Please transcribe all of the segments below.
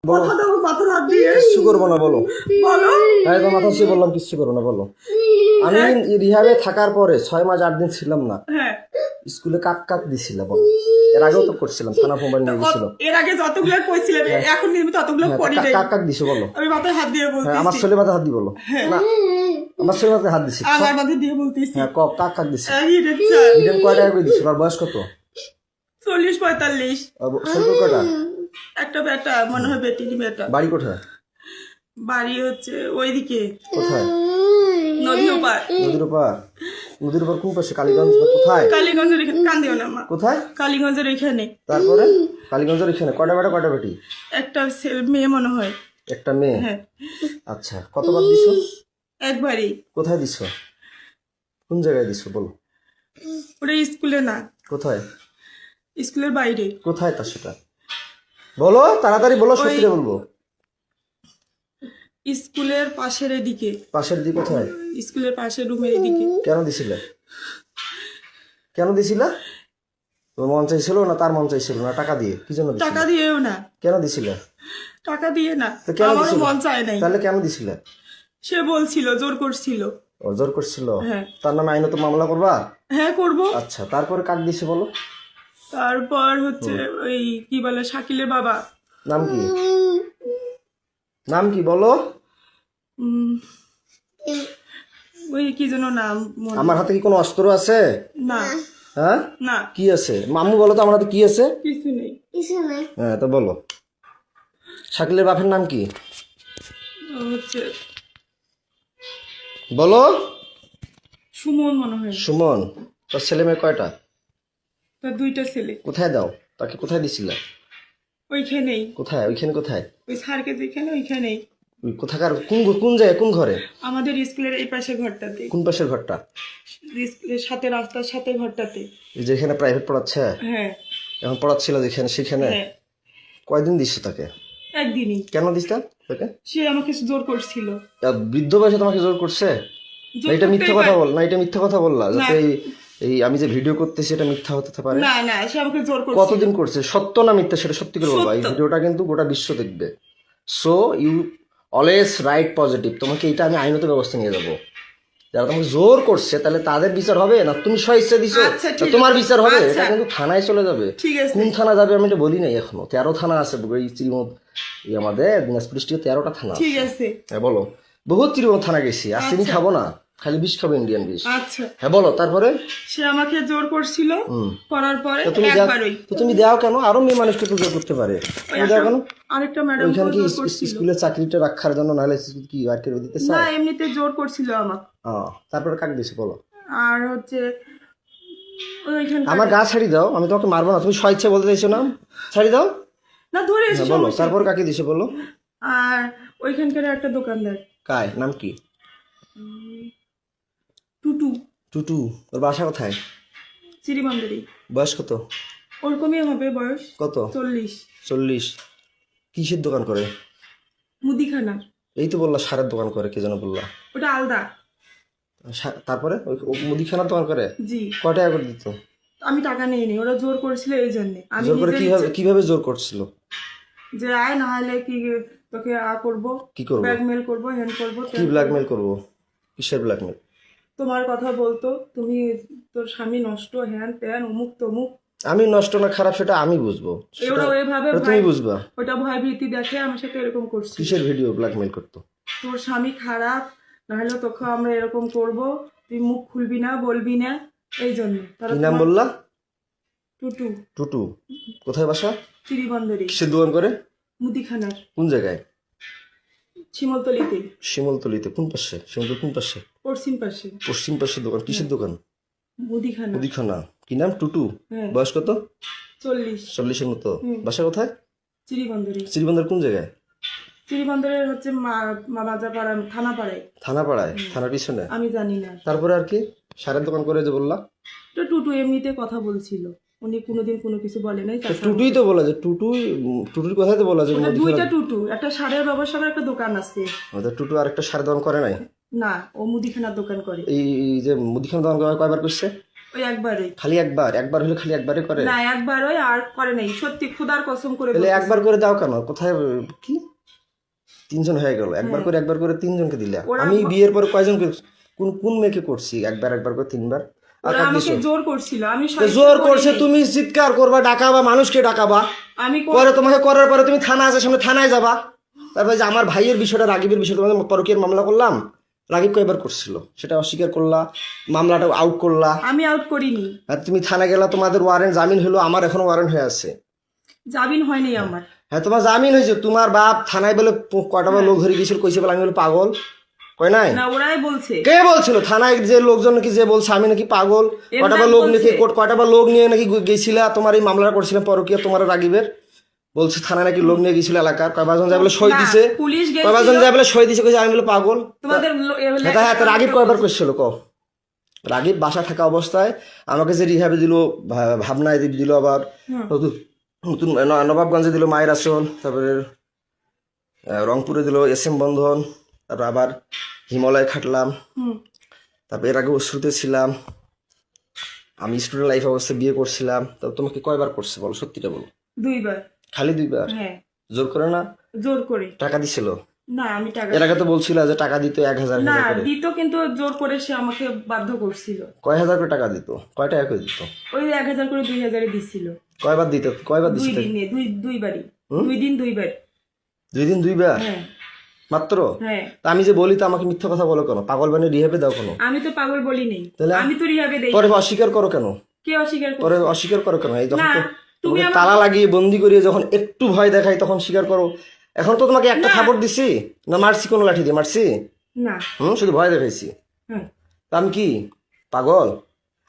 বলো কথা দাও পাথর হাত দিয়ে কিচ্ছু করবো না বলো বলো হ্যাঁ তোমার মাথা ছুঁয়ে বললাম কিচ্ছু করবো না বলো আমি রিহাবে থাকার পরে 6 মাস 8 দিন ছিলাম না হ্যাঁ স্কুলে কাক কাক দিছিল বলো এর আগেও তো করছিলাম থানা মোবাইল নিয়ে গেছিল এর আগে যতগুলো কইছিলাম এখন নিয়মিত ততগুলো করি নাই কাক কাক দিছো বলো আমি মাথায় হাত দিয়ে হ্যাঁ বলতেছি আমার ছেলে মাথায় হাত দি বলো না আমার ছেলে মাথায় হাত দিছি আমার মাথায় দিয়ে বলতেছি হ্যাঁ কাক কাক দিছি এই রে চা ইডেন কয় টাকা করে দিছিল আর বয়স কত 40-45 ছেলে কয়টা একটা বেটা মনে হয় বেটিনি বেটা বাড়ি কোথায় বাড়ি হচ্ছে ওইদিকে কোথায় নদীর ওপার নদীর উপর কোন পাশে কালীগঞ্জ না কোথায় কালীগঞ্জের এখানে কান্দিও না মা কোথায় কালীগঞ্জের এখানে তারপরে কালীগঞ্জের এখানে কয়টা বেটা কয়টা বেটি একটা মেয়ে মনে হয় একটা মেয়ে হ্যাঁ আচ্ছা কতবার দিছো একবারই কোথায় দিছো কোন জায়গায় দিছো বলো ওটা স্কুলে না কোথায় স্কুলের বাইরে কোথায় তা সেটা বলো তাড়াতাড়ি বলো সত্যি করে বলবো স্কুলের পাশের এদিকে পাশের দিকে কোথায় স্কুলের পাশের রুমের এদিকে কেন দিছিলে তোমার মন চাইছিল না তার মন চাইছিল না টাকা দিয়ে কি জন্য দিছিলে টাকা দিয়েও না কেন দিছিলে টাকা দিয়ে না তো কেন আমারও দিছিলে মন চায় নাই তাহলে কেন দিছিলে সে বলছিল জোর করছিল জোর করছিল হ্যাঁ তার নামে আইনত মামলা করবা হ্যাঁ করব আচ্ছা তারপরে কাক দিছে বলো তারপর হচ্ছে ওই কি বলে শাকিলের বাবা নাম কি নাম কি বলো উম, ওই কি যেন নাম মনে- আমার হাতে কি কোনো অস্ত্র আছে না হ্যাঁ না কি আছে মামু বলো তো আমার হাতে কি আছে কিছু নেই হ্যাঁ তো বলো শাকিলের বাপের নাম কি হচ্ছে বলো সুমন মনে হয় সুমন তোর ছেলে মেয়ে কয়টা তার দুইটা ছেলে কোথায় দাও তাকে কোথায় দিছিলে ওইখানেই কোথায় ওইখানে কোথায় ওই স্যারকে যেখানে ওইখানেই ওই কোথাকার কোন জায়গায় কোন ঘরে আমাদের স্কুলের এই পাশে ঘরটাতে কোন পাশের ঘরটা স্কুলের সাথে রাস্তার সাথে ঘরটাতে এই যেখানে প্রাইভেট পড়াচ্ছে হ্যাঁ এখন পড়াচ্ছিল যেখানে সেখানে হ্যাঁ কয়দিন দিচ্ছে তাকে একদিনই কেন দিস তাকে সে আমাকে জোর করছিল আর বৃদ্ধ বয়সে তোমাকে জোর করছে জোর না এটা মিথ্যা করতেই কথা পারে। বল না এটা মিথ্যা কথা বললা যাতে এই আমি যে ভিডিও করতেছি এটা মিথ্যা হতে পারে না না সে আমাকে জোর করছিল কতদিন করছে সত্য না মিথ্যা সেটা সত্যি করে বলবা এই সত্য। ভিডিওটা কিন্তু গোটা বিশ্ব দেখবে so you always right positive তোমাকে এটা আমি আইনত ব্যবস্থা নিয়ে যাবো যারা তোমাকে জোর করছে তাহলে তাদের বিচার হবে না তুমি স্বেচ্ছা দিছো আচ্ছা, না ঠিক তোমার আছে। বিচার হবে আচ্ছা। এটা কিন্তু থানায় চলে যাবে ঠিক আছে কোন থানা যাবে আমি এটা বলি নাই এখনো 13 থানা আছে এই চিরিমত আমাদের দিনাজপুর ডিস্ট্রিক্টে 13টা থানা ঠিক আছে আছে হ্যাঁ বলো বহুত চিরিমত থানা গেছি আর চিনি খাবো না খালি বিষ খাবো ইন্ডিয়ান বিষ আচ্ছা হ্যাঁ বলো তারপরে সে আমাকে জোর করছিল করার পরে তো তুমি একবারই তো তুমি দাও কেন আরো মেয়ে মানুষকে তো জোর করতে পারে তুমি দাও কেন আরেকটা ম্যাডাম ওইখানে কি জোর করছিল স্কুলের চাকরিটা রাখার জন্য নাহলে কি আর কেউ দিতে না চায় এমনিতে জোর করছিল আমাকে তারপরে কাক দিছে বলো আর হচ্ছে ওইখানে আমার গা ছাড়ি দাও আমি তোমাকে মারবো না তুমি স্বেচ্ছা বলতে চাইছো না ছাড়ি দাও না ধরে এসে হ্যাঁ, বলো তারপর কাকে দিছে বলো আর ওইখানকার একটা দোকানদার কায় নাম কি টুটু টুটু ওর বাসা কোথায় চিরিবান্দারি বয়স কত ওরকমই হবে বয়স কত 40 40 কিসের দোকান করে মুদিখানা এই তো বললা সারের দোকান করে কে যেন বললা ওটা আলাদা তারপরে ও মুদিখানার দোকান করে জি কয় টাকা করে দিত আমি টাকা নেই নি ওরা জোর করেছিল এই জন্য আমি জোর করে নিজের কিভাবে জোর করছিল যে আয় না হলে কি তোকে করবো কি করবো ব্ল্যাকমেল করবো হ্যান্ড করবো কি ব্ল্যাকমেল করবো কিসের ব্ল্যাকমেল তোমার কথা বলতো তুমি তোর স্বামী নষ্ট হ্যান ত্যান অমুক তমুক আমি নষ্ট না খারাপ সেটা আমি বুঝবো ওরা ওইভাবে সেটা তুমি বুঝবা ওটা ভয় ভীতি দেখে আমার সাথে এরকম করছি কিসের ভিডিও ব্ল্যাকমেল করতো তোর স্বামী খারাপ নাহলে তোকে আমরা এরকম করব তুই মুখ খুলবি না বলবি না এই জন্য তারা কি নাম বললা টুটু টুটু কোথায় বাসা চিরিবন্দরি কিসের দোকান করে মুদিখানার কোন জায়গায় শিমলতলিতে শিমলতলিতে কোন পাশে শিমলতলি কোন পাশে পশ্চিম পাশে পশ্চিম পাশে দোকান কিসের দোকান মুদিখানা মুদিখানা কি নাম টুটু হ্যাঁ বয়স কত 40 40-এর মতো বাসা কোথায় চিরিবন্দরি শ্রীবন্দর কোন জায়গায় চিরিবন্দরের হচ্ছে বাজারপাড়া থানাপাড়ায় থানাপাড়ায় থানার পিছনে আমি জানি না তারপরে আর কি সারের দোকান করে যে বললা তো টুটু এমনিতে কথা বলছিল উনি কোনোদিন কোনো কিছু বলে নাই তো টুটুই তো বলা যে টুটুর কথাই তো বলা যে ওটা দুইটা টুটু একটা সারের ব্যবসার একটা দোকান আছে আমাদের টুটু আরেকটা সারের দোকান করে নাই না ও মুদিখানার দোকান করে এই যে মুদিখানা দোকান কয়বার করছে ওই একবারই। খালি একবার? একবার হলে খালি একবারই করে? না একবারই, আর করে নাই, সত্যি খোদার কসম করে তাহলে বলতেছি। একবার করে দাও কেন? কোথায় কি 3 জন হয়ে গেল, একবার করে 3 জনকে দিলে। আমি বিয়ের পরে কয়জনকে, কোন কোন মেয়েকে করছি একবার করে 3 বার? আর ওরা কাক আমাকে দিছো? জোর করছিল, আমি তো সহিষ্ণু জোর করি করছে, নাই। তুমি চিৎকার করবা, ডাকাবা, মানুষকে ডাকাবা, আমি পরে তোমাকে করার পরে তুমি থানা আছে সামনে, থানায় যাবা। তারপরে যে আমার ভাইয়ের বিষয়টা, রাগিবের বিষয়টা, তোমাদের পরকীয়ার মামলা করলাম, রাগিব কয়বার করছিল সেটা অস্বীকার করলা, মামলাটা আউট করলা। আমি আউট করিনি, আর তুমি থানা গেলা, তোমাদের ওয়ারেন্ট জামিন হলো, আমার এখনো ওয়ারেন্ট হয়ে আছে। জামিন হয়নি আমার। হ্যাঁ তোমার জামিন হয়েছে, তোমার বাপ থানায় বলে কয়টা বার লোক ধরে গেছিল, কইছে বলে আমি বলে পাগল, কয় নাই? না ওরাই বলছে। কে বলছিল? থানায় যে লোকজন নাকি যে বলছে আমি নাকি পাগল, কয়টা বার লোক নাকি, কয়টা বার লোক নিয়ে নাকি গেছিলা তোমার এই মামলাটা করছিলাম পরকীয়া, তোমার রাগিবের বলছে থানায় নাকি লোক নিয়ে গেছিল এলাকার, কয়বার যায় বলে সই দিছে, পুলিশ কয়বার যায় বলে সই দিছে, কইছে আমি বলে পাগল। তোমাদের হ্যাঁ তো রাগিব কয়বার করছিল ক? রাগিব বাসা থাকা অবস্থায় আমাকে যে রিহাবে দিল, ভাবনায় দিল, আবার নতুন নতুন নবাবগঞ্জে দিল মায়ের আসল, তারপরে রংপুরে দিল SM বন্ধন, তারপর আবার হিমালয় খাটলাম, তারপর এর আগে অশ্রুতে ছিলাম, আমি স্টুডেন্ট লাইফ অবস্থায় বিয়ে করছিলাম। তো তোমাকে কয়বার করছে বলো, সত্যিটা বলো। 2 বার। খালি 2 বার? হ্যাঁ। জোর করে না? জোর করে। টাকা দিছিল? না আমি টাকা, এর আগে তো বলছিল যে টাকা দিত 1000 না করে। দিত, কিন্তু জোর করে সে আমাকে বাধ্য করছিল। কয় হাজার করে টাকা দিত? কয় টাকা করে দিত? ওই 1000 করে 2000 দিছিল। কয়বার দিত? কয়বার 2 দিছিল? দিনে, দুইবারই। 2 দিন 2 বার। 2 দিন 2 বার হ্যাঁ মাত্র? হ্যাঁ। তা আমি যে বলি তো আমাকে মিথ্যা কথা বলো কেন? পাগল বানিয়ে রিহাবে দাও কেন? আমি তো পাগল বলি নেই, তাহলে আমি তো রিহাবে দেই। পরে অস্বীকার করো কেন? কে অস্বীকার পরে করছে? অস্বীকার করো কেন? এই যখন না, তুমি তোমাকে তালা লাগিয়ে বন্দি করিয়ে যখন একটু ভয় দেখাই তখন স্বীকার করো। এখন তো তোমাকে একটা থাপড় দিছি না, মারছি কোনো লাঠি দিয়ে মারছি? না। শুধু ভয় দেখাইছি। হ্যাঁ। তা আমি কি পাগল?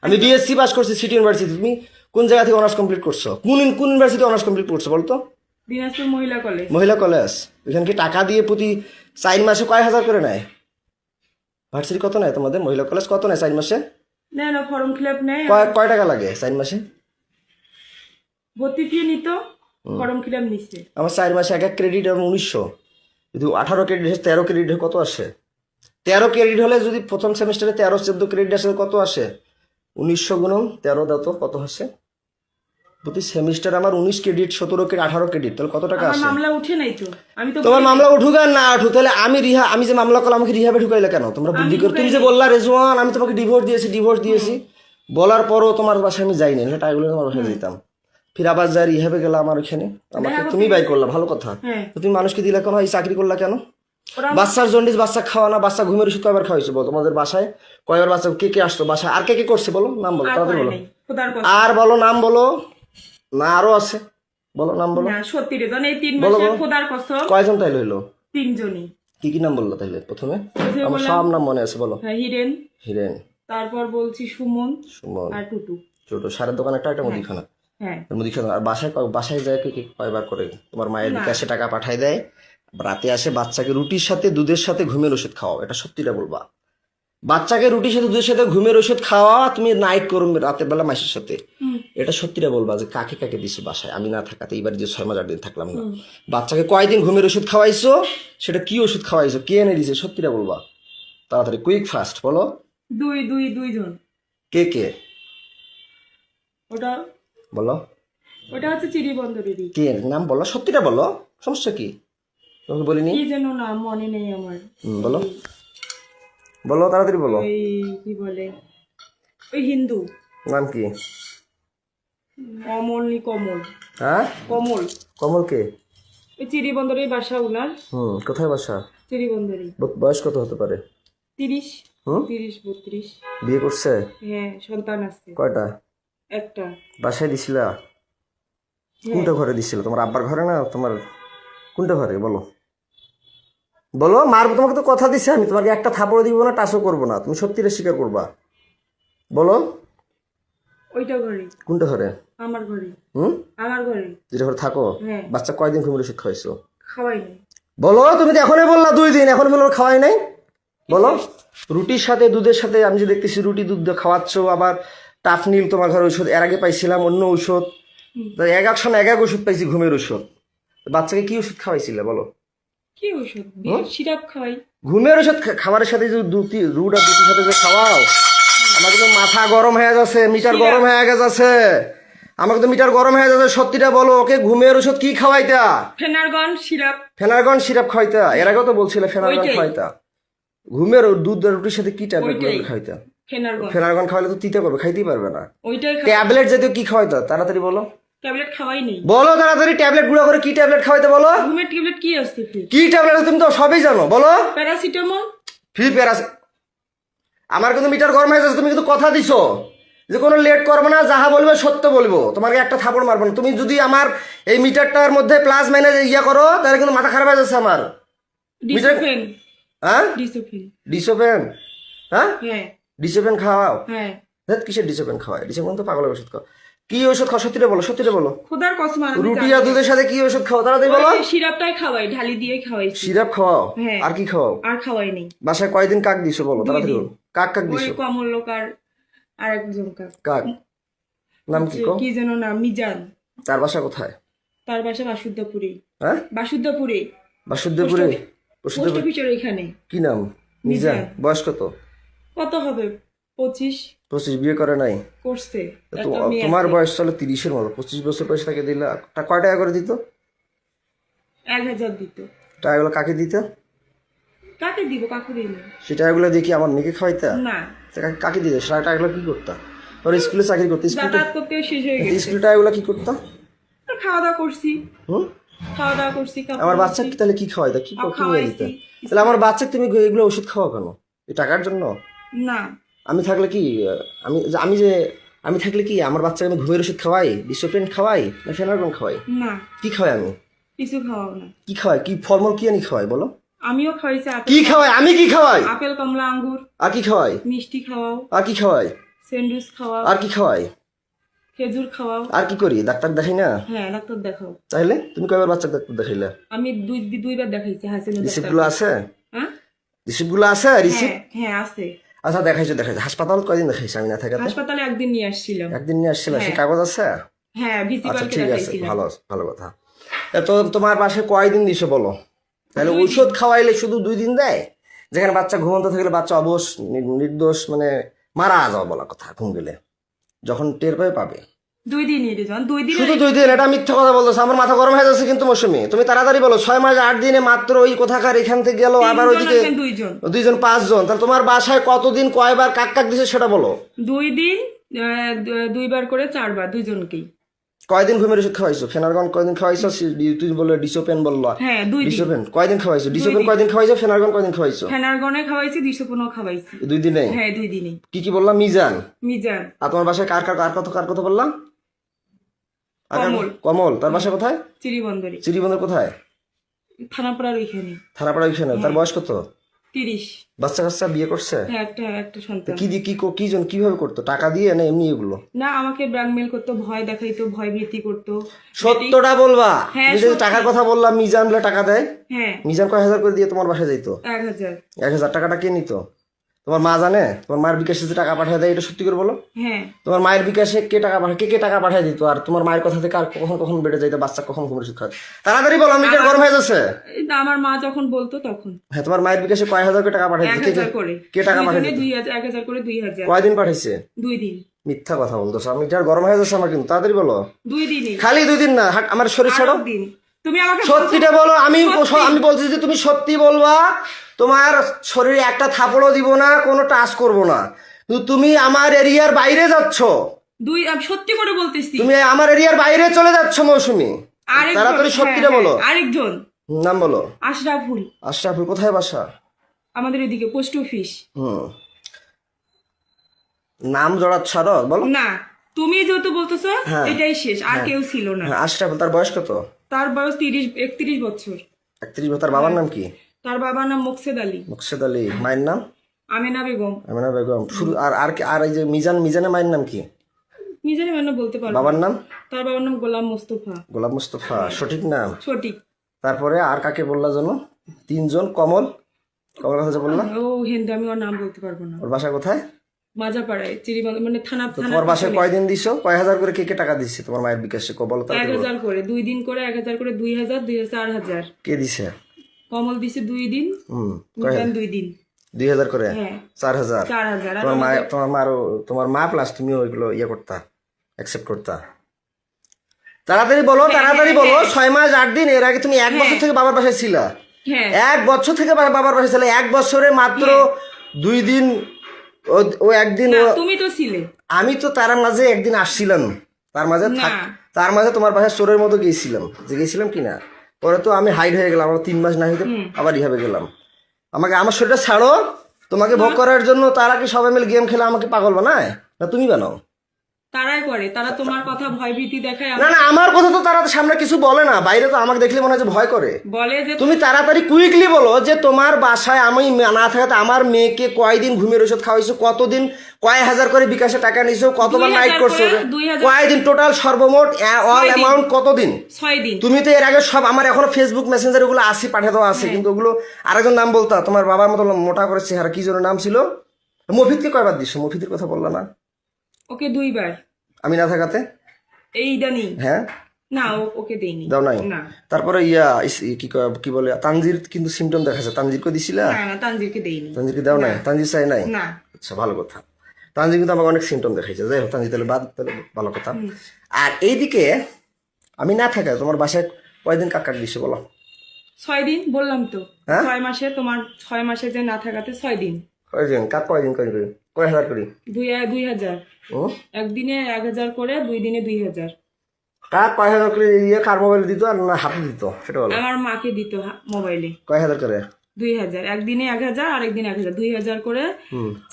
আমি BSc পাস করছি সিটি ইউনিভার্সিটি। তুমি কোন জায়গা থেকে অনার্স কমপ্লিট করছো? কোন ইউনিভার্সিটি অনার্স কমপ্লিট করছো বলতো? দিনাজপুর মহিলা কলেজ। মহিলা কলেজ। এখানে কি টাকা দিয়ে প্রতি 4 মাসে কয় হাজার করে নেয়? ভার্সিটি কত নেয় তোমাদের? মহিলা কলেজ কত নেয় 4 মাসে? না ফর্ম ফিল আপ নেই। কয় টাকা লাগে 4 মাসে? ভর্তি ফি নিত, ফর্ম ফিল আপ নিচ্ছে। আমার 4 মাসে এক ক্রেডিট এবং 1900, যদি 18 ক্রেডিট 13 ক্রেডিট কত আসে? 13 ক্রেডিট হলে যদি প্রথম সেমিস্টারে 13-14 ক্রেডিট আসে কত আসে? 1900 গুণন 13 দাও তো কত আসে? প্রতি সেমিস্টার আমার 19 ক্রেডিট, 17 ক্রেডিট, 18 ক্রেডিট, তাহলে কত টাকা আমার আসে? মামলা উঠে নাই তো, আমি তো তোমার মামলা উঠুক আর না উঠুক, তাহলে আমি যে মামলা করলাম আমাকে রিহাবে ঢুকাইলে কেন? তোমরা বুদ্ধি করে তুমি যে বললা রেজওয়ান আমি তোমাকে ডিভোর্স দিয়েছি, বলার পরও তোমার বাসায় আমি যাইনি, না টাকাগুলো তোমার বাসায় যেতাম, ফির আবার যাই রিহাবে গেলাম আমার ওখানে, আমাকে তুমি বাই করলা, ভালো কথা। হ্যাঁ। তো তুমি মানুষকে দিলে কেন? এই চাকরি করলা কেন? ওরা বাচ্চার জন্ডিস, বাচ্চা খাওয়া না, বাচ্চা ঘুমের ওষুধ কয়বার খাওয়াইছো বলো? তোমাদের বাসায় কয়বার বাচ্চা, কে আসতো বাসায়? আর কে করছে বলো, নাম বলো, আর তাড়াতাড়ি করে বলো। নাই, খোদার কথা। আর বলো, নাম বলো। না আরো আছে, বলো নাম বলো। না সত্যি রে, এই 3 বলো, মাসে বলো। খোদার কসম কয়জন তাইলে হইলো? 3 জনই। কি নাম বললো তাইলে প্রথমে? আমার বললাম, সব নাম মনে আছে, বলো। হ্যাঁ, হিরেন, হিরেন, তারপর বলছি সুমন সুমন, আর টুটু। ছোট সারের দোকান একটা মুদিখানা। হ্যাঁ। মুদিখানা। আর বাসায় যায় কি কয়বার করে? তোমার মায়ের বিকাশে টাকা পাঠায় দেয়, রাতে আসে বাচ্চাকে রুটির সাথে দুধের সাথে ঘুমের ওষুধ খাওয়াও, এটা সত্যিটা বলবা। বাচ্চাকে রুটির সাথে দুধের সাথে ঘুমের ওষুধ খাওয়া, তুমি নাইট করো রাতের বেলা মাসের সাথে, এটা সত্যিটা বলবা যে কাকে দিছো বাসায় আমি না থাকাতে? এইবার যে 6 মাস 8 দিন থাকলাম না, বাচ্চাকে কয়দিন ঘুমের ওষুধ খাওয়াইছো? সেটা কি ওষুধ খাওয়াইছো? কে এনে দিছে? সত্যিটা বলবা, তাড়াতাড়ি, কুইক ফাস্ট বলো। 2 জন। কে ওটা বলো। হচ্ছে চিড়িবন্দরেরই। কে নাম বলো, সত্যিটা বলো, সমস্যা কি? তোমাকে বলিনি? কি যেন নাম মনে নেই আমার। বলো বলো, তাড়াতাড়ি বলো। ওই কি বলে, ওই হিন্দু নাম কি? কমল। হ্যাঁ, কমল। কমল কে? ওই চিড়িবন্দরের বাসা উনার। কোথায় বাসা? চিড়িবন্দরই। বয়স কত হতে পারে? 30, হুম 32। বিয়ে করছে? হ্যাঁ, সন্তান আছে কয়টা? একটা। বাসায় দিছিলা? কোনটা ঘরে দিছিল? তোমার আব্বার ঘরে না তোমার কোনটা ঘরে বলো? বলো, মারবো তোমাকে তো কথা দিছে আমি, তোমাকে একটা থাপড় দিব না, টাচও করবো না, তুমি সত্যিটা স্বীকার করবা, বলো। ওইটা ঘরে। কোনটা ঘরে? আমার ঘরে। আমার ঘরে যেটা ঘরে থাকো? হ্যাঁ। বাচ্চা কয়দিন ঘুমের ওষুধ খাওয়াইছো? খাওয়াই নাই। বলো, তুমি তো এখনই বললা 2 দিন, এখন বললো খাওয়াই নাই, বলো। রুটির সাথে দুধের সাথে আমি যে দেখতেছি রুটি দুধ খাওয়াচ্ছ, আবার টাফনিল তোমার ঘরে ঔষধ, এর আগে পাইছিলাম অন্য ঔষধ, এক সময় এক ওষুধ পাইছি ঘুমের ওষুধ। বাচ্চাকে কি ওষুধ খাওয়াইছিলে বলো? কি ওষুধ? সিরাপ খাওয়াই। ঘুমের ওষুধ খাবারের সাথে যে রুট আর দুটির সাথে যে খাওয়াও, আমার কিন্তু মাথা গরম হয়ে যাচ্ছে, মিটার গরম হয়ে গেছে। আমাকে তো মিটার গরম হয়ে যাচ্ছে, সত্যিটা বলো। ওকে ঘুমের ওষুধ কি খাওয়াইতা? Phenergan syrup. ফেনারগন সিরাপ খাওয়াইতা? এর আগেও তো বলছিলে ফেনারগন ওইটাই। খাওয়াইতা। ঘুমের দুধ আর রুটির সাথে কি ট্যাবলেট ওইটাই। খাওয়াইতা? ফেনারগন ফেনারগন খাওয়ালে তো তিতে করবে, খাইতেই পারবে না। ওইটাই ট্যাবলেট জাতীয় কি খাওয়াইতা? তাড়াতাড়ি বলো, ট্যাবলেট খাওয়াই নেই। বলো তাড়াতাড়ি। ট্যাবলেট গুলো করে কি ট্যাবলেট খাওয়াইতে বলো? ঘুমের ট্যাবলেট কি আসছে ফ্রি? কি ট্যাবলেট আছে তুমি তো সবই জানো, বলো। প্যারাসিটামল। ফ্রি প্যারাস। আমার কিন্তু মিটার গরম হয়ে যাচ্ছে, তুমি কিন্তু কথা দিছো যে কোনো লেট করবো না, যাহা বলবে সত্য বলবো, তোমাকে একটা থাপড় মারবো না। তুমি যদি আমার এই মিটারটার মধ্যে প্লাস মাইনাস ইয়া করো তাহলে কিন্তু মাথা খারাপ হয়ে যাচ্ছে আমার। ডিসোফেন। হ্যাঁ, ডিসোফেন। ডিসোপেন। হ্যাঁ, হ্যাঁ ডিসোপেন খাওয়াও? হ্যাঁ। ধ্যাৎ, কিসের ডিসোপেন খাওয়ায়? ডিসোপেন তো পাগলের ওষুধ খাও। কি ওষুধ খাও? সত্যিটা বলো, সত্যিটা বলো। খোদার কসম আমি রুটি জানি আর না। দুধের সাথে কি ওষুধ খাও? তাড়াতাড়ি বলো। ওই সিরাপটাই খাওয়াই, ঢালি দিয়ে খাওয়াইছি। সিরাপ খাওয়াও? হ্যাঁ। আর কি খাওয়াও? আর খাওয়াই নেই। বাসায় কয়দিন কাক দিছো বলো, তাড়াতাড়ি দিন। বলো। কাক কাক ওই দিছো? কমলকার আর একজন কাক। কাক নাম কি কো? কি যেন নাম, মিজান। তার বাসা কোথায়? তার বাসা বাসুদেবপুরে। হ্যাঁ, বাসুদেবপুরে। বাসুদেবপুরে। পোস্ট বাসুদেবপুর। অফিসের এখানে। কি নাম? মিজান। বয়স কত? কত হবে? 25। 25। বিয়ে করে নাই? করছে। তো একটা মেয়ে তোমার আছে। বয়স চলে 30-এর মতো। 25 বছর বয়স তাকে দিলে কয় টাকা করে দিত? 1000 দিত। টাকাগুলো কাকে দিত? কাকে দিব? কাকু দিল সে টাকাগুলো দিয়ে কি আমার মেয়েকে খাওয়াইতা? না। কাকে দিত? সে টাকাগুলো কি করতা? ওর স্কুলে চাকরি করতে? যাতায়াত করতে শেষ হয়ে গেছে। স্কুলে টাকাগুলো কি করতা? আর খাওয়া দাওয়া করছি। হুম, খাওয়া দাওয়া করছি। কাপড় আমার বাচ্চা ধুচ্ছি। তাহলে কি খাওয়াইতা? কি আর কি নিয়ে দিতা? খাওয়াইছি। তাহলে আমার বাচ্চাকে তুমি এগুলো ওষুধ খাওয়া কেন? এই টাকার জন্য? না। আমি থাকলে কি আমি থাকলে কি আমার বাচ্চাকে আমি ঘুমের ওষুধ খাওয়াই, ডিসোপ্রিন খাওয়াই, না ফেনারগন খাওয়াই? না, কি খাওয়াই আমি? কিছু খাওয়াও না। কি খাওয়াই? কি ফলমূল কি আনি খাওয়াই বলো? আমিও খাওয়াইছি কি খাওয়াই? আমি কি খাওয়াই? আপেল, কমলা, আঙ্গুর। আর কি খাওয়াই? মিষ্টি খাওয়াও। আর কি খাওয়াই? স্যান্ডউইচ খাওয়াও। আর কি খাওয়াই? খেজুর খাওয়াও। আর কি করি? ডাক্তার দেখাই না? হ্যাঁ, ডাক্তার দেখাও। তাহলে তুমি কয়বার বাচ্চা ডাক্তার দেখাইলে? আমি দুইবার দেখাইছি হাসিনা রিসিপ্ট ডাক্তার। গুলো আছে? হ্যাঁ রিসিপ্ট গুলো আছে? রিসিপ্ট? হ্যাঁ হ্যাঁ আছে। আচ্ছা, দেখাইছো। হাসপাতাল কয়দিন দেখাইছো আমি না থাকাতে? হাসপাতালে একদিন নিয়ে আসছিলাম। একদিন নিয়ে আসছিল, সে হ্যাঁ। কাগজ আছে? হ্যাঁ, আচ্ছা, ভিসিপালকে ঠিক আছে, দেখাইছিলাম। ভালো ভালো কথা। তো তোমার পাশে কয়দিন দিছো বলো? তাহলে ঔষধ খাওয়াইলে শুধু 2 দিন দেয়, যেখানে বাচ্চা ঘুমন্ত থাকলে বাচ্চা অবশ নির্দোষ মানে মারা যাওয়া বলা কথা ঘুম গেলে, যখন টের পাবে। 2 দিনই রেজন, 2 দিন। শুধু 2 দিন? এটা মিথ্যা কথা বলতেছে। আমার মাথা গরম হয়ে যাচ্ছে কিন্তু মৌসুমী। তুমি তাড়াতাড়ি বলো। 6 মাস 8 দিনে মাত্র ওই কোথাকার এখান থেকে গেল, আবার ওইদিকে 2 জন 5 জন। তাহলে তোমার বাসায় কতদিন কয়বার কাক কাক দিছে সেটা বলো। 2 দিন 2 বার করে 4 বার দুইজনকেই। কয়দিন ঘুমের ওষুধ খাওয়াইছো? ফেনারগন কয়দিন খাওয়াইছো? তুমি বললে ডিসোপেন বললো। হ্যাঁ 2 দিন। ডিসোপেন কয়দিন খাওয়াইছো? ডিসোপেন কয়দিন খাওয়াইছো? ফেনারগন কয়দিন খাওয়াইছো? ফেনারগনে খাওয়াইছি, ডিসোপনও খাওয়াইছি। 2 দিনে? হ্যাঁ 2 দিনই। কি কি বললাম? মিজান। মিজান। আর তোমার বাসায় কার কথা বললাম? কমল। কমল। তার বাসা কোথায়? চিরিবন্দরে। চিরিবন্দর কোথায়? থানাপাড়ার ওইখানে। থানাপাড়া ওইখানে। তার বয়স কত? 30। বাচ্চা কাচ্চা বিয়ে করছে? হ্যাঁ, একটা সন্তান। কি দিয়ে কি জন কিভাবে করতো? টাকা দিয়ে না এমনি এগুলো? না, আমাকে ব্ল্যাকমেল করতো, ভয় দেখাইতো, ভয় ভীতি করতো। সত্যটা বলবা। হ্যাঁ, যে টাকার কথা বললাম, মিজান বলে টাকা দেয়। হ্যাঁ। মিজান কয় হাজার করে দিয়ে তোমার বাসায় যাইতো? 1000। 1000 টাকাটা কে নিত? তোমার মা জানে? তোমার মায়ের বিকাশে যে টাকা পাঠিয়ে দেয়, এটা সত্যি করে বলো। হ্যাঁ। তোমার মায়ের বিকাশে কে টাকা পাঠায়? কে টাকা পাঠিয়ে দিত? আর তোমার মায়ের কথা থেকে আর কখন বেড়ে যাইতো? বাচ্চা কখন ঘুমের ওষুধ খায়? তাড়াতাড়ি বলো, মিটার গরম হয়ে যাচ্ছে। আমার মা যখন বলতো তখন। হ্যাঁ, তোমার মায়ের বিকাশে কয় হাজার করে টাকা পাঠিয়ে দিত? 1000 করে। কে টাকা পাঠিয়ে দিত? 1000 করে 2000। কয়দিন পাঠাইছে? 2 দিন। মিথ্যা কথা বলতেছো। মিটার গরম হয়ে যাচ্ছে আমার কিন্তু। তাড়াতাড়ি বলো। 2 দিনই। খালি 2 দিন না, আমার শরীর ছাড়ো। 8 দিন। তুমি আমাকে সত্যিটা বলো। আমি বলছি যে তুমি সত্যি বলবা। তোমার শরীরে একটা থাপড়ও দিব না, কোনো টাচ করবো না। কিন্তু তুমি আমার এরিয়ার বাইরে যাচ্ছ। আমি সত্যি করে বলতেছি। তুমি আমার এরিয়ার বাইরে চলে যাচ্ছ মৌসুমী। তাড়াতাড়ি সত্যিটা বলো। আরেকজন নাম বলো। আশরাফুল। আশরাফুল কোথায় বাসা? আমাদের এদিকে পোস্ট অফিস। নাম জড়াত ছাড়ো, বলো না। তুমি যেহেতু বলতেছো হ্যাঁ। এটাই শেষ, আর কেউ ছিল না। হ্যাঁ, আশরাফুল। তার বয়স কত? তার বয়স 31 বছর। 31 বছর। তার বাবার নাম কি? তার বাবার নাম মোকসেদ আলী। মুকসেদ আলী। মায়ের নাম? আমেনা বেগম। আমিনা বেগম। শুরু আর এই যে মিজানের মায়ের নাম কি? নিজের মানে বলতে পারবো। বাবার নাম? তার বাবার নাম গোলাম মোস্তফা। গোলাম মুস্তফা। সঠিক নাম? সঠিক। তারপরে আর কাকে বললা জানো? 3 জন। কমল কথা বললা? ও হিন্দু, আমি ওর নাম বলতে পারবো না। ওর বাসা কোথায়? মাজাপাড়ায়, চিরিবান্ধ মানে থানা। তোমার বাসায় কয়দিন দিছো? কয় হাজার করে কে টাকা দিচ্ছে তোমার মায়ের বিকাশে? বলো তো। 1000 করে 2 দিন করে 1000 করে 2000 4000। কে দিছে? কমল দিছে 2 দিন। কয় 2 দিন। 2000 করে, হ্যাঁ 4000। 4000। আর তোমার মা প্লাস তুমি ওইগুলো ইয়ে করতা, অ্যাকসেপ্ট করতা। তাড়াতাড়ি বলো, তাড়াতাড়ি বলো। 6 মাস 8 দিন, এর আগে তুমি 1 বছর থেকে বাবার বাসায় ছিলা। হ্যাঁ 1 বছর থেকে বাবার বাসায় ছিলে। 1 বছরে মাত্র 2 দিন, ও একদিন না, তুমি তো ছিলে। আমি তো তার মাঝে একদিন আসছিলাম, তার মাঝে তোমার বাসায় চোরের মতো গেছিলাম কিনা। পরে তো আমি হাইড হয়ে গেলাম, আমার 3 মাস না হইতে আবার রিহাবে গেলাম। আমার শরীরটা ছাড়ো, তোমাকে ভোগ করার জন্য তারা কি সবাই মিলে গেম খেলে আমাকে পাগল বানায়, না তুমি বানাও? তারাই করে, তারা তোমার কথা ভয়ভীতি দেখায়। না না, আমার কথা তো তারা সামনে কিছু বলে না, বাইরে তো আমাকে দেখলে মনে হয় যে ভয় করে। বলে যে তুমি তাড়াতাড়ি কুইকলি বলো যে তোমার বাসায় আমি না থাকাতে আমার মেয়েকে কয়দিন ঘুমের ওষুধ খাওয়াইছো, কতদিন, কয় হাজার করে বিকাশে টাকা নিছো, কতবার নাইট করছো, 2000 কয়দিন টোটাল সর্বমোট অল অ্যামাউন্ট কতদিন? 6 দিন। তুমি তো এর আগে সব আমার এখনো ফেসবুক মেসেঞ্জার ওগুলো আসি পাঠিয়ে দেওয়া আছে, কিন্তু ওগুলো আরেকজন নাম বলতা, তোমার বাবার মতো মোটা করে চেহারা, কি যেন নাম ছিল, মফিদকে কয়বার দিছো? মফিদের কথা বললা না? ওকে 2 বার আমি না থাকাতে। এই ইদানিং। হ্যাঁ না, ওকে দেইনি। দাও নাই? না তারপরে কি বলে, তানজির কিন্তু সিমটম দেখাচ্ছে, তানজিরকে দিছিলা? না, তানজিরকে দেইনি। তানজিরকে দাও নাই? তানজির চাই নাই? না। আচ্ছা, ভালো কথা। তানজির কিন্তু আমাকে অনেক সিমটম দেখাইছে, যাই হোক, তানজির তাহলে বাদ, তাহলে ভালো কথা। আর এইদিকে আমি না থাকা তোমার বাসায় কয়দিন কাট দিছো বলো? 6 দিন বললাম তো। হ্যাঁ? 6 মাসে, তোমার 6 মাসে যে না থাকাতে 6 দিন। কয়দিন কাট, কয়দিন কয় হাজার করি? 2000। একদিনে 1000 করে, 2 দিনে 2000। কার কয় হাজার করে ইয়ে, কার মোবাইল দিত আর না হাতে দিত সেটা বলো? আমার মাকে দিত মোবাইলে। কয় হাজার করে? 2000। একদিনে 1000 আর একদিন 1000, 2000 করে।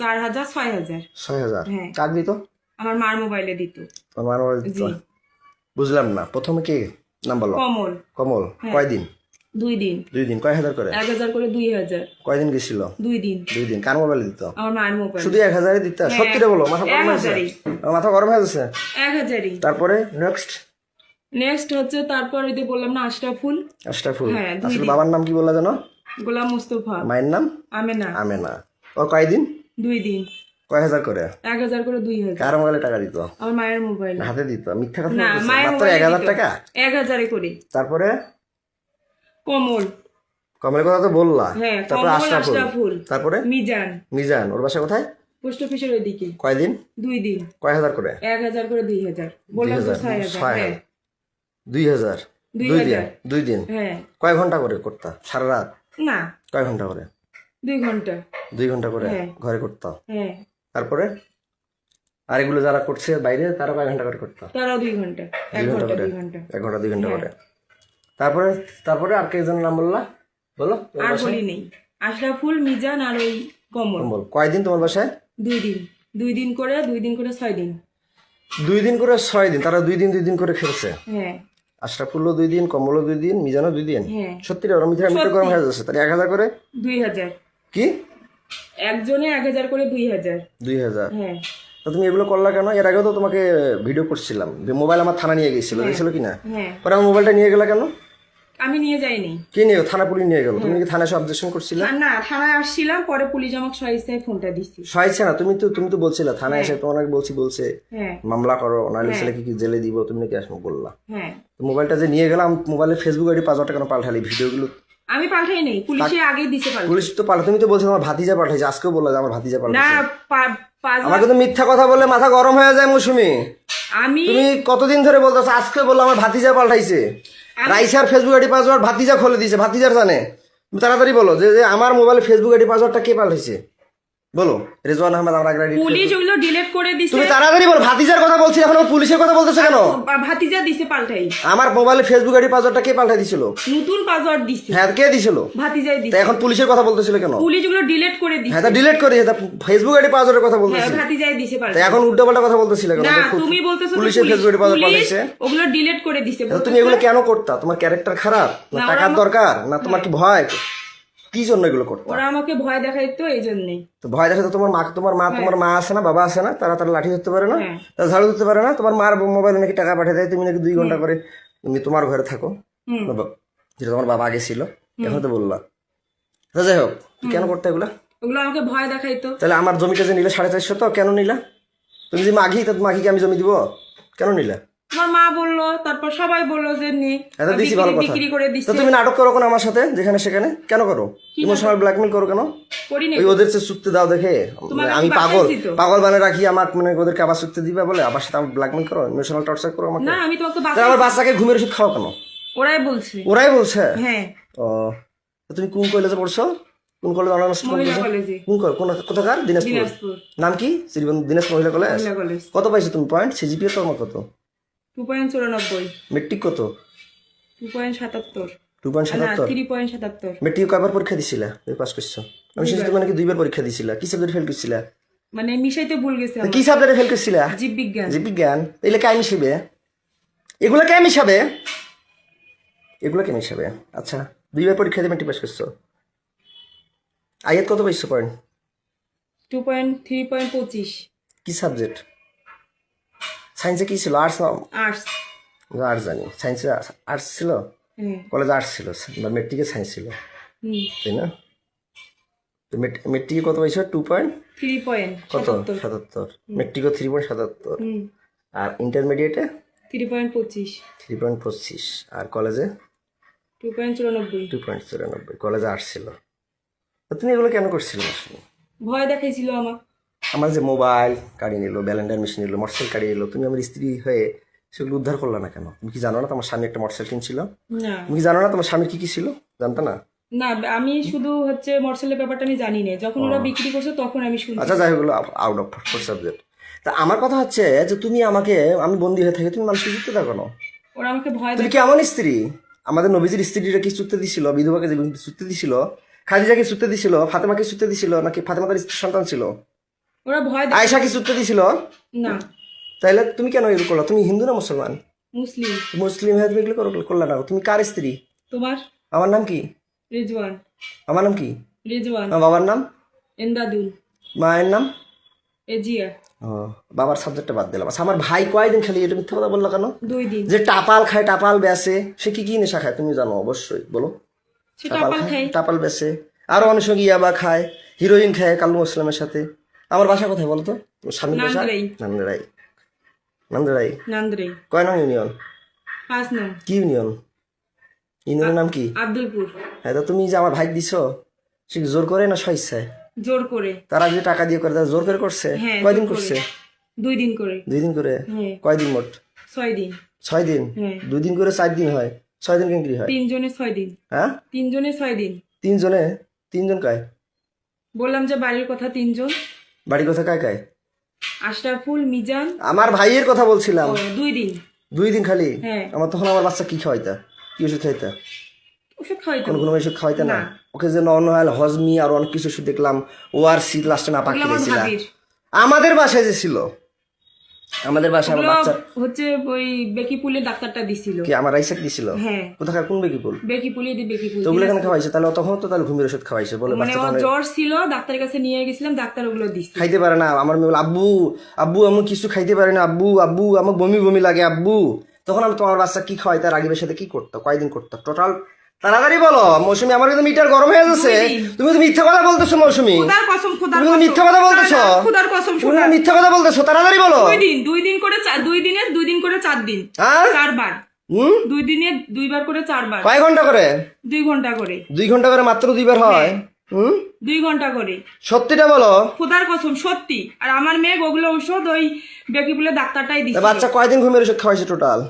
4000, 6000। 6000 হ্যাঁ। কার দিত? আমার মার মোবাইলে দিত। তোমার মোবাইল দিত? জি। বুঝলাম না, প্রথমে কে নাম বলো? কমল। কমল। কয়দিন? 2 দিন। 2 দিন। কয় হাজার করে? 1000 করে, 2000। কয়দিন গেছিল? 2 দিন। 2 দিন। কার মোবাইল দিত? আমার মায়ের মোবাইল। শুধু 1000 দিত? সত্যিটা বলো, মাথা গরম হয়েছে? মাথা গরম হয়ে গেছে? 1000ই। তারপরে নেক্সট হচ্ছে, তারপর ওই যে বললাম না, আশরাফুল। আশরাফুল। হ্যাঁ, 2 আসলে দিন। বাবার নাম কি বললা জানো? গোলাম মুস্তফা। মায়ের নাম? আমেনা। আমেনা। ওর কয়দিন? 2 দিন। কয় হাজার করে? 1000 করে, 2000। কার মোবাইলে টাকা দিত? আমার মায়ের মোবাইল। হাতে দিত? মিথ্যা কথা না, বলতেছে। মায়ের মাত্র মোবাইলে 1000 দিত। টাকা? 1000 করে। তারপরে কমল। কমলের কথা তো বললা। হ্যাঁ, তারপরে কমল, আশরাফুল। আশরাফুল। তারপরে মিজান। মিজান। ওর বাসা কোথায়? পোস্ট অফিসের ওইদিকে। কয়দিন? 2 দিন। কয় হাজার করে? 1000 করে, 2000। বললাম তো 6000। হ্যাঁ 2000। 2000। 2 দিন। হ্যাঁ। কয় ঘন্টা করে করতা সারা রাত? না, কয় ঘন্টা করে? 2 ঘন্টা। 2 ঘন্টা করে হ্যাঁ। ঘরে করতা? হ্যাঁ। তারপরে আর এগুলো যারা করছে বাইরে, তারা কয় ঘন্টা করে করতা? তারাও 2 ঘন্টা। 1 2 ঘন্টা ঘন্টা, করে? 2 ঘন্টা। 1 ঘন্টা 2 ঘন্টা করে। তারপরে আর কে যেন নাম বললা, বলো? আর বলি নেই। আশরাফুল, মিজান আর ওই কমল। বল। কয়দিন তোমার বাসায়? 2 দিন। 2 দিন করে, 2 দিন করে 6 দিন। 2 দিন করে 6 দিন। তারা 2 দিন করে খেলছে। হ্যাঁ। আশরাফুলও 2 দিন, কমলও 2 দিন, মিজানও 2 দিন। হ্যাঁ। সত্যি রে, ওরা মিথ্যা গরম হয়ে যাচ্ছে। তাহলে 1000 করে? 2000। কি? একজনে 1000 করে, 2000। 2000। হ্যাঁ। তা তুমি এগুলো করলা কেন? এর আগেও তো তোমাকে ভিডিও করছিলাম, মোবাইল আমার থানা নিয়ে গেছিল, দেখছিল কিনা? হ্যাঁ। পরে আমার মোবাইলটা নিয়ে গেলা কেন? আমি নিয়ে যাইনি। কে নিয়ে? থানা পুলিশ নিয়ে গেল। তুমি কি থানায় অবজেকশন করছিলে? না, থানায় আসছিলাম, পরে পুলিশ আমাকে সহিস্তায় ফোনটা দিছি। সহায়ছে না? তুমি তো বলছিলে থানায় এসে তোমার বলছে হ্যাঁ। মামলা করো, নাহলে ছেলেকে কি জেলে দিব, তুমি নাকি আসবো বললা। হ্যাঁ। তো মোবাইলটা যে নিয়ে গেলাম, মোবাইলে ফেসবুক আইডি 5000 টাকা পাল্টালি, ভিডিওগুলো আমি পাল্টাই নেই, পুলিশে আগে দিছে পাল্টাই। পুলিশ তো পাল্টা। তুমি তো বলছো আমার ভাতিজা পাঠাইছে, আজকেও বললা যে আমার ভাতিজা না, পাল্টাইছে। আমার কিন্তু মিথ্যা কথা বললে মাথা গরম হয়ে যায় মৌসুমি। আমি তুমি কতদিন ধরে বলতেছো, আজকে বললো আমার ভাতিজা পাল্টাইছে। রাইসার ফেসবুক আইডি পাসওয়ার্ড ভাতিজা খুলে দিয়েছে, ভাতিজার জানে। তুমি তাড়াতাড়ি বলো যে আমার মোবাইলে ফেসবুক আইডি পাসওয়ার্ডটা কে পাল্টাইছে, বলো। রেজওয়ান আহমেদ আমার আগে পুলিশ ওগুলো ডিলিট করে দিছে। তুমি তাড়াতাড়ি বলো। ভাতিজার কথা বলছি, এখন পুলিশের কথা বলতেছো কেন? ভাতিজা দিছে পাল্টাই। আমার মোবাইলে ফেসবুক আইডি পাসওয়ার্ডটা কে পাল্টাই দিছিল? নতুন পাসওয়ার্ড দিছে। হ্যাঁ, কে দিছিল? ভাতিজাই তা দিছে। এখন পুলিশের কথা বলতেছিল কেন? পুলিশ ওগুলো ডিলিট করে দিছে। হ্যাঁ, তা ডিলিট করে দিয়েছে, ফেসবুক আইডি পাসওয়ার্ডের কথা হ্যাঁ, বলতেছিল। ভাতিজাই দিছে তা পাল্টাই। এখন উল্টোপাল্টা কথা বলতেছিল কেন? না, তুমি বলতেছো তো পুলিশের ফেসবুক আইডি পাসওয়ার্ড পুলিশ পাল্টাইছে। ওগুলো ডিলিট করে দিছে। তা তুমি এগুলো কেন করতা? তোমার ক্যারেক্টার খারাপ, না না, টাকার দরকার, না তোমার কি ভয়? কি জন্য এগুলো করতা? ওরা আমাকে ভয় দেখাইতো, এই জন্যই। তো ভয় দেখাতে তোমার মা আছে না, বাবা আছে না, তারা লাঠি ধরতে পারে না, হ্যাঁ। তারা ঝাড়ু ধরতে পারে না। তোমার মার মোবাইলে নাকি টাকা পাঠিয়ে দেয়, তুমি নাকি 2 ঘন্টা করে তুমি তোমার ঘরে থাকো, যেটা তোমার বাবা আগে ছিল, এখন তো বললা। তা যাই হোক, কেন করতে এগুলা? ওগুলো আমাকে ভয় দেখাইতো। তাহলে আমার জমিটা যে নিলে 450, তো কেন নিলা? তুমি যে মাঘি, তো মাঘিকে আমি জমি দিব, কেন নিলা? তোমার মা বললো, তারপর সবাই বললো যে নে এটা দিছি ভালো কথা। বিক্রি করে তো দিচ্ছে। তুমি নাটক করো কেন আমার সাথে যেখানে সেখানে কেন করো? ইমোশনাল ব্ল্যাকমেল করো কেন? করি না। ওই ওদের যে চুক্তি দাও দেখে তোমাকে আমি বাসায় পাগল দিতো। পাগল বানিয়ে রাখি আমার, মানে ওদেরকে আবার চুক্তি দিবে বলে আবার সাথে আমার ব্ল্যাকমেল করো, ইমোশনাল টর্চার করো আমাকে। না আমি তোমাকে তাহলে আমার বাচ্চাকে ঘুমের ওষুধ খাও কেন? ওরাই বলছে। ওরাই বলছে? হ্যাঁ। ও, তো তুমি কোন কলেজে পড়ছো? কোন কলেজ অনার্স মহিলা পড়ছো? কলেজে। কোথাকার? দিনাজপুর। দিনাজপুর নাম কি? শ্রীবন্ধু দিনাজপুর মহিলা কলেজ। মহিলা কলেজ। কত পাইছো তুমি পয়েন্ট? সিজিপিএ তো আমার কত? 2.94। মেট্রিক কত? 2.77। 2.77। 3.77। মেট্রিক কয়বার পরীক্ষা দিছিলা? তুমি পাস করছো? আমি শুনছি তুমি নাকি 2বার পরীক্ষা দিছিলা। কি সাবজেক্ট ফেল করছিলা? মানে মিশাইতে ভুল গেছে কি সাবজেক্টে ফেল করছিলা? জীববিজ্ঞান। জীববিজ্ঞান। এগুলো কে মিশাবে? এগুলো কে মিশাবে? এগুলো কে মিশাবে? আচ্ছা 2বার পরীক্ষা দিয়ে মেট্রিক পাস করছো। আয়াত কত পাইছো পয়েন্ট? 3.25। কি সাবজেক্ট? সায়েন্সে কি ছিল? আর্টস না? আর্টস। আর্টস জানি। সায়েন্সে আর্টস ছিল? হ্যাঁ। কলেজে আর্টস ছিল বা মেট্রিকে সায়েন্স ছিল, তাই না? তো মেট্রিকে কত পাইছো? 2 পয়েন্ট কত? 3.77। 77। মেট্রিকও 3.77। আর ইন্টারমিডিয়েটে 3.25। 3.25। আর কলেজে 2.94। 2.94। কলেজে আর্টস ছিল। তো তুমি এগুলো কেন করছিলে? ভয় দেখাইছিল আমার। আমার যে মোবাইল কাড়ি নিল, ব্যালেন্ডার মেশিন নিল, মোটরসাইকেল কাড়ি নিল, তুমি আমার স্ত্রী হয়ে সেগুলো উদ্ধার করলা না কেন? তুমি কি জানো না তোমার স্বামী একটা মোটরসাইকেল কিনছিল? না তুমি কি জানো না তোমার স্বামীর কি কি ছিল? জানতো না? না আমি শুধু হচ্ছে মোটরসাইকেলের ব্যাপারটা আমি জানি না, যখন ওরা বিক্রি করছে তখন আমি শুনছি। আচ্ছা যাই হোক, আউট অফ সাবজেক্ট। তা আমার কথা হচ্ছে যে তুমি আমাকে, আমি বন্দি হয়ে থাকি, তুমি মানুষকে চুক্তি দাও কেন? ওরা আমাকে ভয় তুমি কি এমন স্ত্রী? আমাদের নবীজির স্ত্রীরা কি চুক্তি দিছিল? বিধবাকে যে চুক্তি দিছিল, খাদিজাকে চুক্তি দিছিল, ফাতেমাকে চুক্তি দিছিল, নাকি ফাতেমাদের সন্তান ছিল? ওরা ভয় আয়েশা কি চুক্তি দিছিল? না। তাইলে তুমি কেন এগুলো করলা? তুমি হিন্দু না মুসলমান? মুসলিম। মুসলিম হয়ে তুমি এগুলো করলা না। তুমি কার স্ত্রী? তোমার? আমার নাম কি? রিজওয়ান। আমার নাম কি? রিজওয়ান। আমার বাবার নাম? এন্দাদুল। মায়ের নাম? এজিয়া। ও, বাবার সাবজেক্টটা বাদ দিলাম। আচ্ছা আমার ভাই কয়দিন খালি এটা মিথ্যা কথা বললো কেন? 2 দিন। যে টাপাল খায়, টাপাল বেচে, সে কি কি নেশা খায় তুমি জানো অবশ্যই, বলো। সে টাপাল খায়। টাপাল বেচে, আরো অনেক সঙ্গে ইয়াবা খায়, হিরোইন খায় কালু ইসলামের সাথে। আমার বাসা কোথায় বলো তো? স্বামীর বাসা নান্দ্রাই। নান্দ্রাই। নান্দ্রাই নান্দ্রাই। কয় নং ইউনিয়ন? 5 নং। কি ইউনিয়ন? ইউনিয়নের নাম কি? আব্দুলপুর। হ্যাঁ, তো তুমি যে আমার ভাই দিছো, সে কি জোর করে না স্বেচ্ছায়? জোর করে। তারা যে টাকা দিয়ে করে তারা জোর করে করছে? হ্যাঁ, কয়দিন জোর করে। করছে? 2 দিন করে। 2 দিন করে? হ্যাঁ। কয়দিন মোট? 6 দিন। 6 দিন? হ্যাঁ। 2 দিন করে 4 দিন হয়, 6 দিন কেন কি হয়? 3 জনে 6 দিন। হ্যাঁ 3 জনে 6 দিন। 3 জনে? 3 জন কায়? বললাম যে বাড়ির কথা 3 জন। বাড়ি কথা কায় কায়? আশরাফুল, মিজান। আমার ভাইয়ের কথা বলছিলাম। 2 দিন। 2 দিন খালি? হ্যাঁ। আমার তখন আমার বাচ্চা কি খাওয়াইতা? কি ওষুধ খাইতা? ওষুধ খাওয়াইতো। কোনো ওষুধ খাওয়াইতা না? না। ওকে যে নর্মাল হজমি আর অনেক কিছু ওষুধ দেখলাম, ওআরসি লাস্টে না পাকিয়ে আমার দিয়েছিলাম। ভাবির। আমাদের বাসায় যে ছিল, আমাদের বাসায় আমার ওগুলো বাচ্চা হচ্ছে ওই বেকিপুলের ডাক্তারটা দিছিল। কি আমার রাইসাক দিছিল? হ্যাঁ। কোথাকার কোন বেকিপুল? বেকিপুলে দি বেকিপুল। তো ওগুলো কেন খাওয়াইছে? তাহলে তখন তো তাহলে ঘুমের ওষুধ খাওয়াইছে বলে মানে বাচ্চা ওর তখন জ্বর ছিল, ডাক্তারের কাছে নিয়ে গেছিলাম, ডাক্তার ওগুলো দিছে। খাইতে পারে না। আমার মেয়ে বলে, আব্বু আব্বু আমি কিছু খাইতে পারি না, আব্বু আব্বু আমার বমি বমি লাগে আব্বু। তখন আমি তোমার বাচ্চা কি খাওয়াই, তার রাগিবের সাথে কি করতো? কয়দিন করতো টোটাল? তাড়াতাড়ি বলো মৌসুমি, আমার কিন্তু মিটার গরম হয়ে যাচ্ছে। 2 দিন। তুমি তো মিথ্যা কথা বলতেছো মৌসুমি, খুদার কসম, খুদার তুমি তো কসম। মিথ্যা কথা বলতেছো। খুদার কসম, তুমি শোনা। তো মিথ্যা কথা বলতেছো, তাড়াতাড়ি বলো। 2 দিন, 2 দিন করে 2 দিনে 2 দিন করে 4 দিন। হ্যাঁ 4 বার। 2 দিনে 2 বার করে 4 বার। কয় ঘন্টা করে? 2 ঘন্টা করে। 2 ঘন্টা করে মাত্র 2 বার হয়? 2 ঘন্টা করে। সত্যিটা বলো। খুদার কসম সত্যি। আর আমার মেয়ে ওগুলো ঔষধ ওই বেকিপুলের ডাক্তারটাই দিছে। বাচ্চা কয়দিন ঘুমের ওষুধ খাওয়াইছে টোটাল?